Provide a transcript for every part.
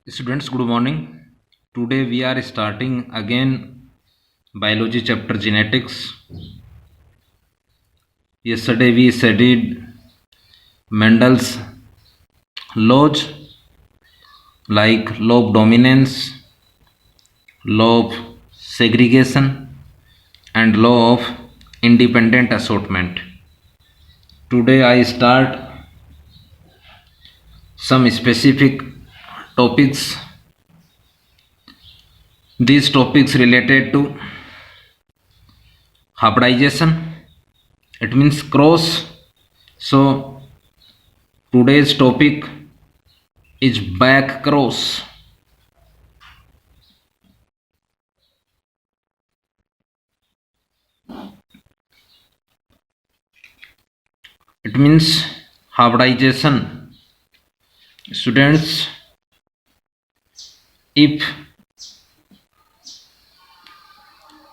Students, good morning. Today we are starting again biology chapter genetics. Yesterday we studied Mendel's laws like law of dominance, law of segregation, and law of independent assortment. Today I start some specific topics. These topics related to hybridization. It means cross. So today's topic is back cross. It means hybridization. Students, if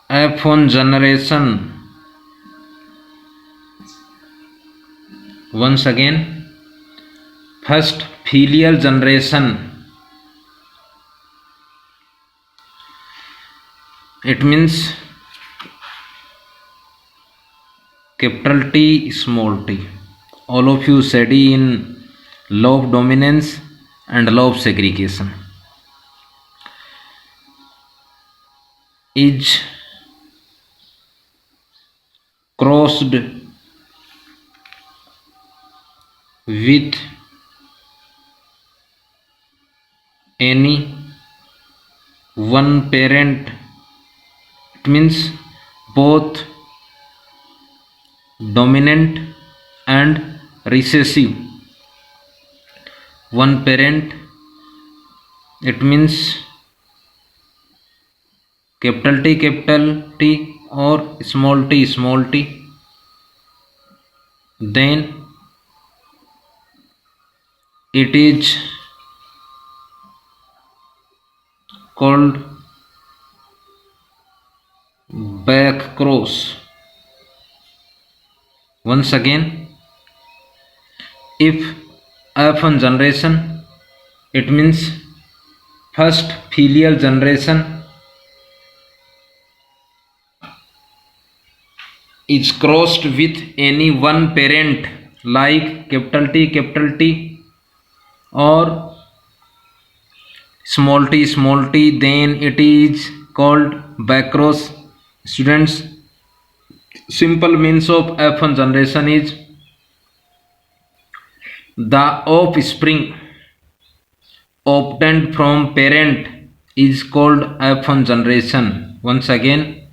F1 generation, once again, first filial generation, it means capital T, small t. All of you study in law of dominance and law of segregation. Is crossed with any one parent, it means both dominant and recessive. One parent, it means capital T or small t. Then it is called back cross. Once again, if F1 generation, it means first filial generation is crossed with any one parent like capital T or small t, then it is called back cross. Students, simple means of F1 generation is the offspring obtained from parent is called F1 generation. Once again,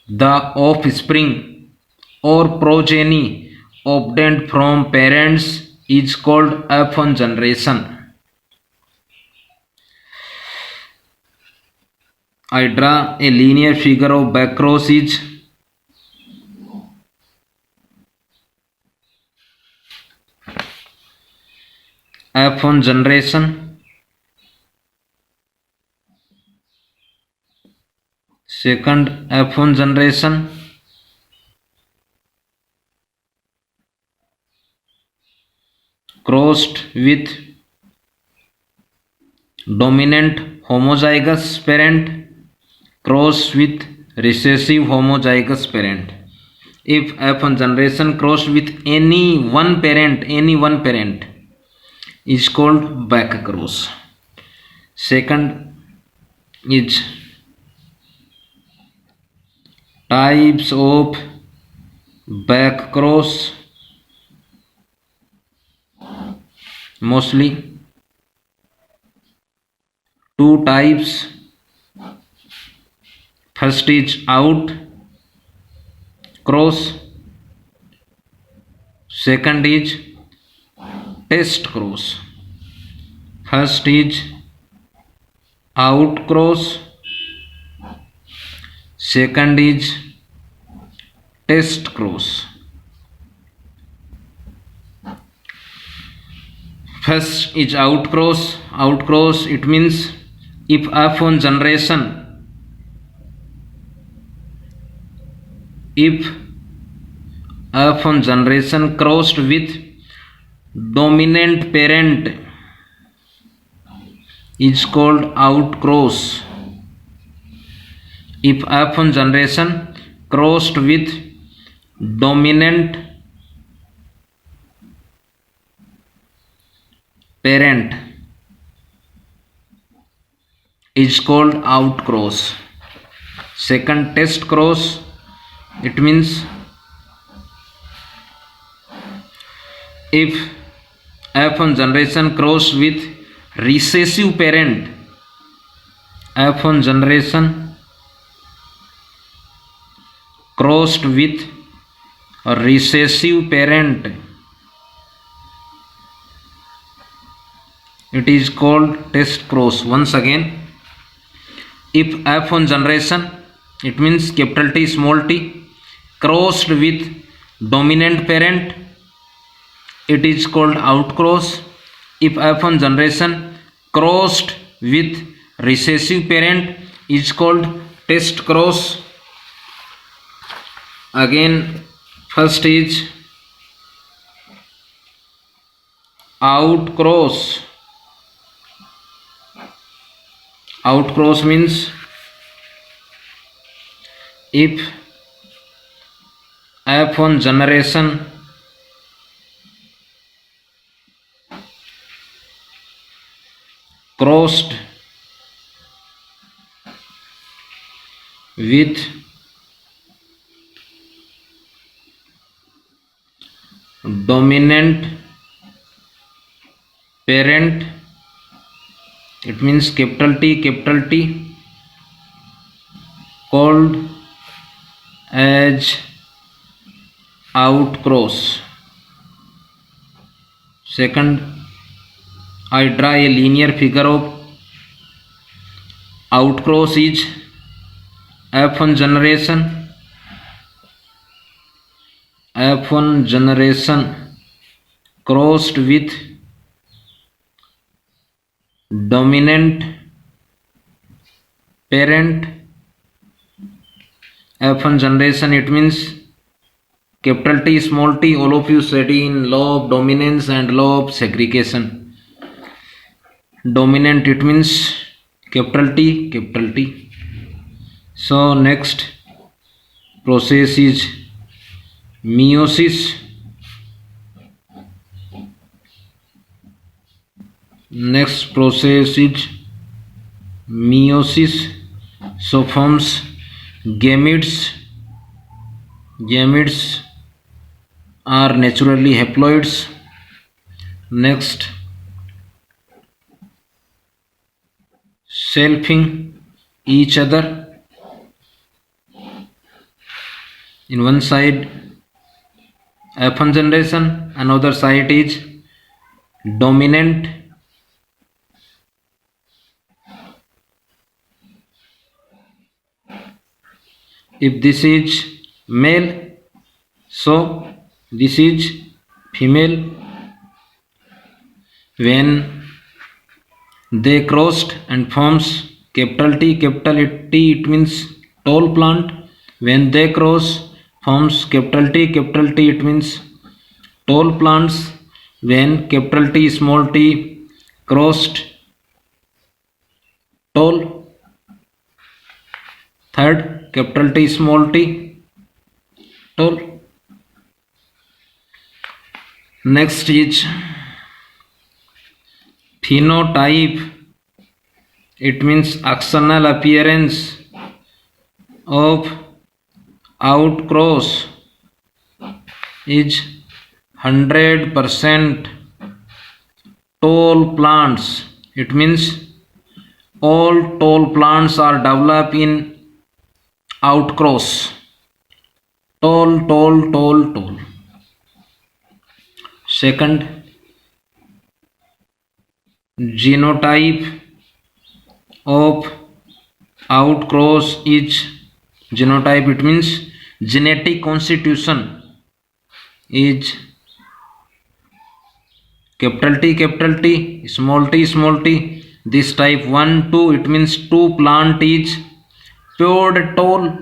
the offspring or progeny obtained from parents is called F1 generation. I draw a linear figure of back cross is F1 generation, second F1 generation, crossed with dominant homozygous parent, crossed with recessive homozygous parent. If F1 generation crossed with any one parent is called back cross. Second is types of back cross. Mostly two types. First is out cross, second is test cross. First is out cross, second is test cross. First is out cross. Out cross, it means if F1 generation, if F1 generation crossed with dominant parent is called outcross. If F1 generation crossed with dominant parent is called outcross. Second, test cross. It means if F1 generation cross with recessive parent, F1 generation crossed with a recessive parent, it is called test cross. Once again, if F1 generation, it means capital T small t, crossed with dominant parent, it is called outcross. If F1 generation crossed with recessive parent, is called test cross. Again, first is outcross. Outcross means if F1 generation crossed with dominant parent, it means capital T called as outcross. Second, I draw a linear figure of outcross is F1 generation crossed with dominant parent. F1 generation, it means capital T small t, all of you study in law of dominance and law of segregation. Dominant, it means capital T. So next process is meiosis. Next process is meiosis. So forms gametes. Gametes are naturally haploids. Next, selfing each other. In one side F1 generation, another side is dominant. If this is male, so this is female. When they crossed and forms capital T, it means tall plant. When they cross forms capital T, it means tall plants. When capital T small t crossed, tall. Third, capital T small t, tall. Next is phenotype. It means external appearance of outcross is 100% tall plants. It means all tall plants are developed in outcross. Tall. Second, genotype of outcross is genotype. It means genetic constitution is capital T, small t. This type 1, 2, it means two plant is pure tall.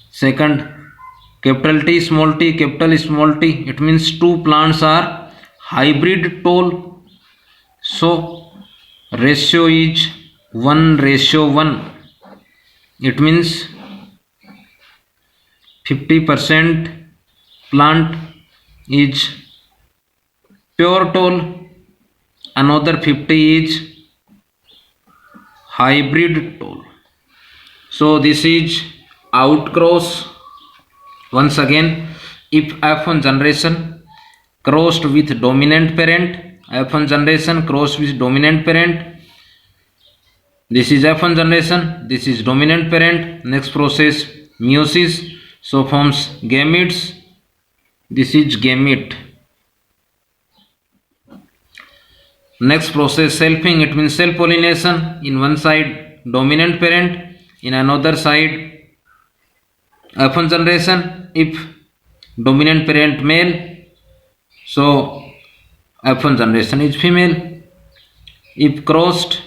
Second, capital T small t, it means two plants are hybrid tall. So ratio is 1:1. It means 50% plant is pure tall, another 50 is hybrid tall. So this is outcross. Once again, if F1 generation crossed with dominant parent, F1 generation crossed with dominant parent, this is F1 generation, this is dominant parent. Next process meiosis, so forms gametes, this is gamete. Next process selfing, it means self pollination. In one side dominant parent, in another side F1 generation. If dominant parent male, so F1 generation is female. If crossed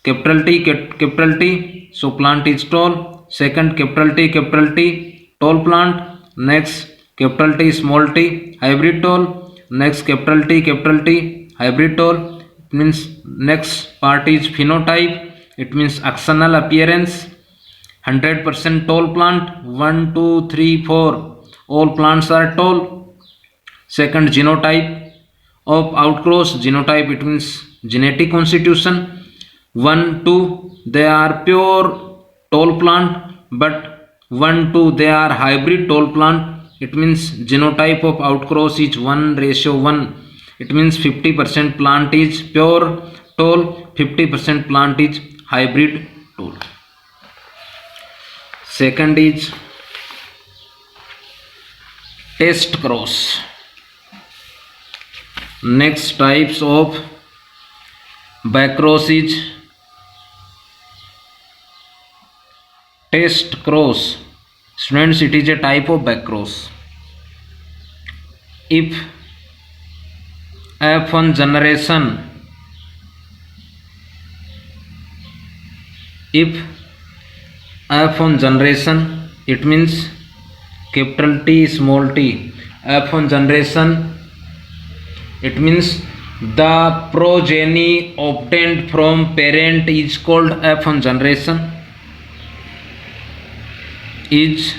capital T, so plant is tall. Second capital T, tall plant. Next capital T small t, hybrid tall. Next capital T hybrid tall. It means next part is phenotype, it means axonal appearance. 100% tall plant, 1 2 3 4 all plants are tall. Second genotype of outcross, genotype it means genetic constitution. 1 2 they are pure tall plant, but 1 2 they are hybrid tall plant. It means genotype of outcross is 1:1. It means 50% plant is pure tall, 50% plant is hybrid tall. Second is test cross. Next types of backcross is test cross. Students, it is a type of backcross. If F1 generation, it means capital T small t. F1 generation, it means the progeny obtained from parent is called F1 generation, is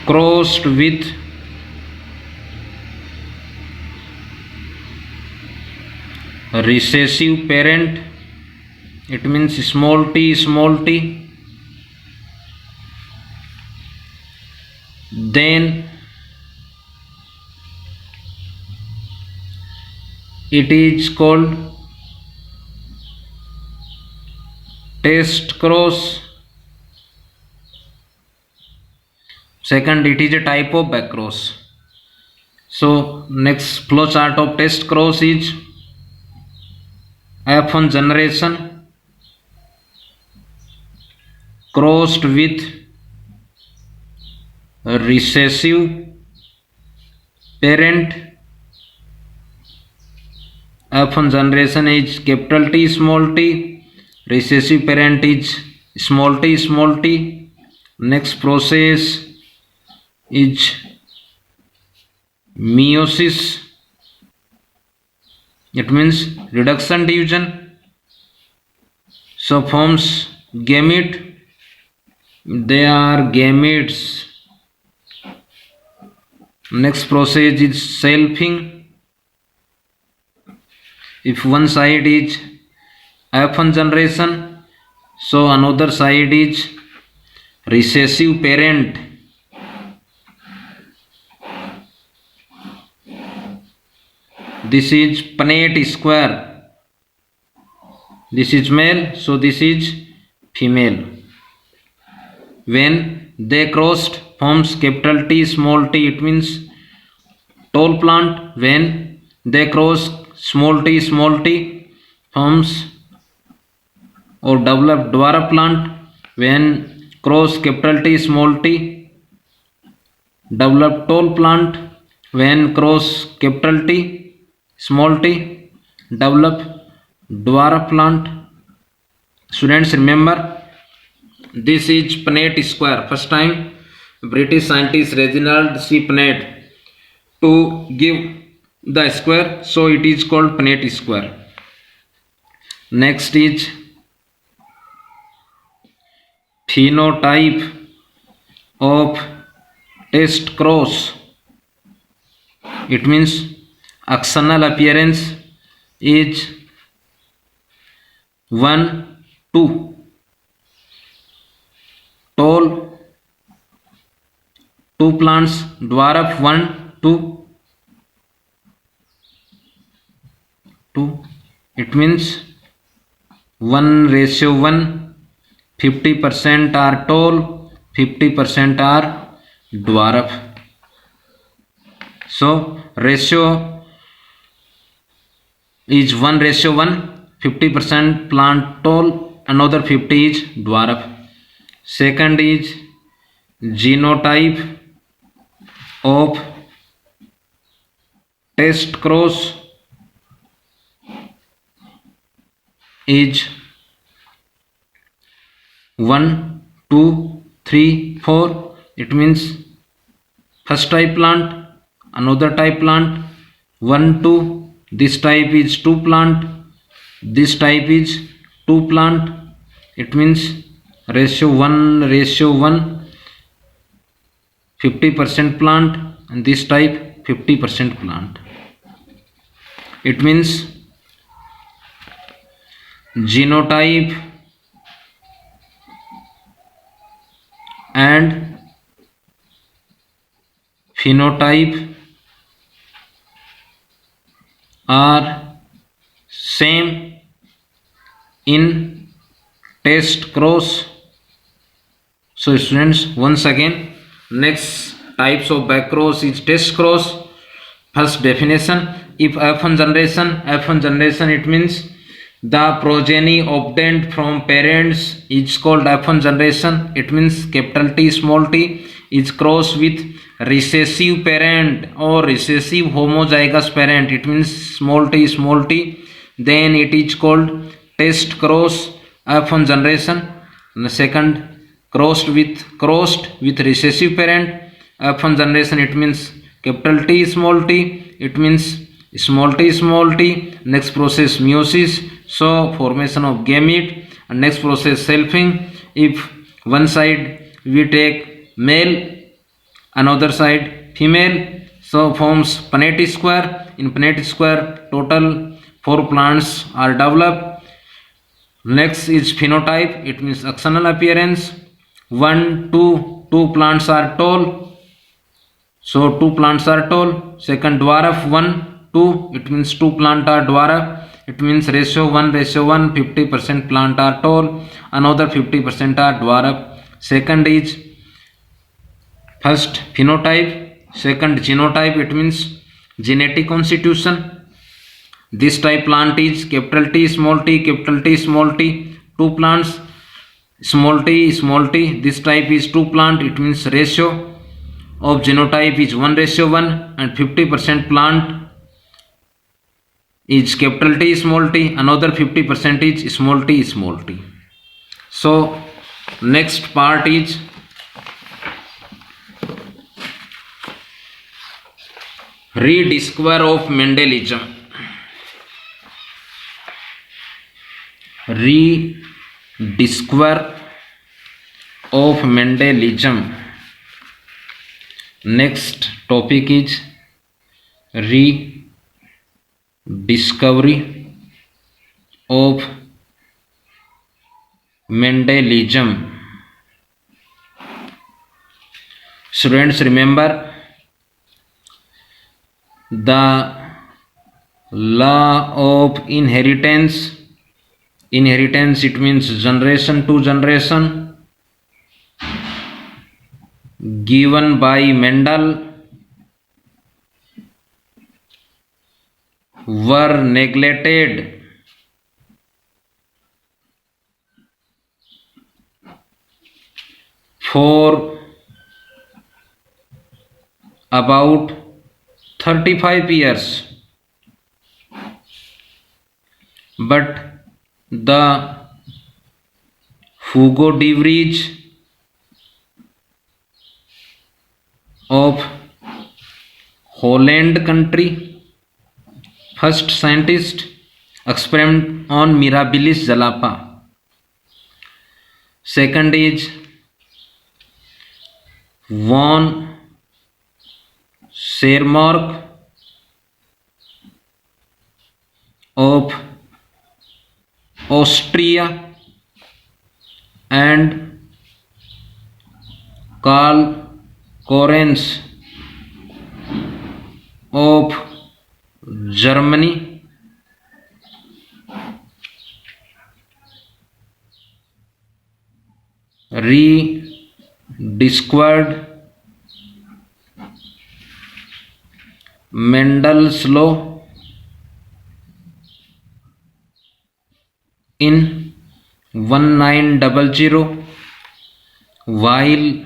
crossed with recessive parent, it means small t, then it is called test cross. Second, it is a type of backcross. So next flow chart of test cross is F1 generation crossed with recessive parent. F1 generation is capital T small t, recessive parent is small t. Next process is meiosis, it means reduction division, so forms gamete, they are gametes. Next process is selfing. If one side is F1 generation, so another side is recessive parent. This is Punnett square, this is male, so this is female. When they crossed forms capital T small t, it means tall plant. When they cross small t forms or develop dwarf plant. When cross capital T small t develop tall plant. When cross capital T small t develop dwarf plant. Students, remember this is Punnett square. First time British scientist Reginald C. Punnett to give the square, so it is called Punnett square. Next is phenotype of test cross. It means external appearance is 1, 2, tall, 2 plants, dwarf 1, 2, 2. It means 1:1, 50% are tall, 50% are dwarf. So ratio is 1:1, 50% plant tall, another 50 is dwarf. Second is genotype of test cross is 1, 2, 3, 4. It means first type plant, another type plant, 1, 2. This type is 2 plant, this type is 2 plant. It means ratio 1:1, 50% plant, and this type 50% plant. It means genotype and phenotype are same in test cross. So students, once again, next types of backcross is test cross. First definition: if F1 generation, it means the progeny obtained from parents is called F1 generation. It means capital T small t is crossed with recessive parent or recessive homozygous parent. It means small t, then it is called test cross F1 generation. And the second, crossed with recessive parent F1 generation, it means capital T small t, it means small t. Next process meiosis, so formation of gamete, and next process selfing. If one side we take male, another side female, so forms Punnett square. In Punnett square, total 4 plants are developed. Next is phenotype, it means external appearance. 1, 2 plants are tall, so 2 plants are tall. Second, dwarf 1, 2, it means 2 plants are dwarf. It means ratio 1:1, 50% plant are tall, another 50% are dwarf. Second is first phenotype, second genotype, it means genetic constitution. This type plant is capital T small t, 2 plants, small t. This type is 2 plant, it means ratio of genotype is 1:1, and 50% plant is capital T small t, another 50% is small t. So next part is rediscover of Mendelism. Rediscover of Mendelism. Next topic is rediscovery of Mendelism. Students, remember the law of inheritance. Inheritance, it means generation to generation, given by Mendel, were neglected for about 35 years, but the Hugo de Vries of Holland country. First scientist, experiment on Mirabilis jalapa. Second is von Schermerhorn of Austria and Karl Correns of Germany. Rediscovered Mendel's law in 1900 while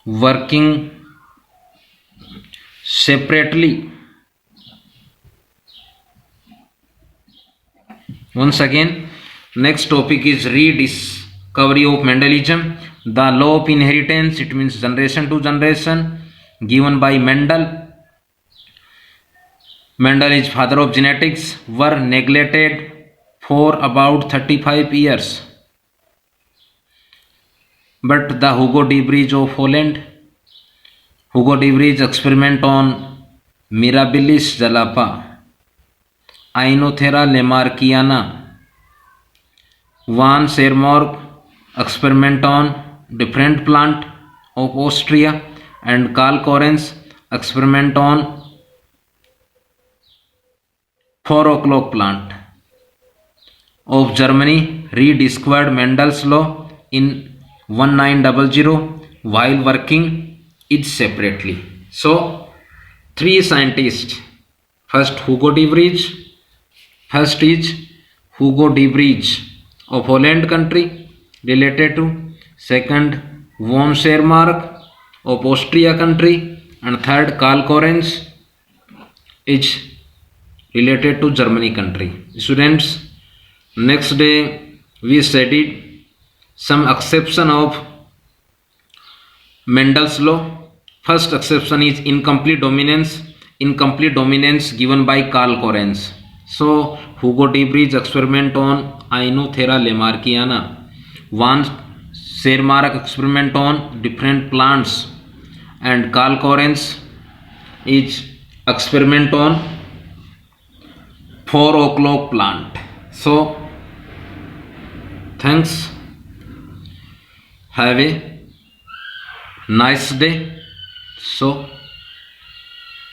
working separately. Once again, next topic is rediscovery of Mendelism. The law of inheritance, it means generation to generation, given by Mendel. Mendel is father of genetics, were neglected for about 35 years. But the Hugo de Vries of Holland, Hugo de Vries experiment on Mirabilis jalapa, Ainothera lamarckiana, von Schermerhorn experiment on different plant of Austria, and Karl Correns experiment on 4 o'clock plant of Germany, rediscovered Mendel's law in 1900 while working it separately. So, three scientists. First Hugo de Vries. First is Hugo de Vries of Holland country related to. Second von Schermerhorn of Austria country, and third Karl Correns is related to Germany country. Students, next day we studied some exception of Mendel's law. First exception is incomplete dominance. Incomplete dominance given by Karl Correns. So Hugo de Vries experiment on Ainothera lamarckiana, von Schermerhorn experiment on different plants, and Karl Correns is experiment on 4 o'clock plant. So thanks, have a nice day. So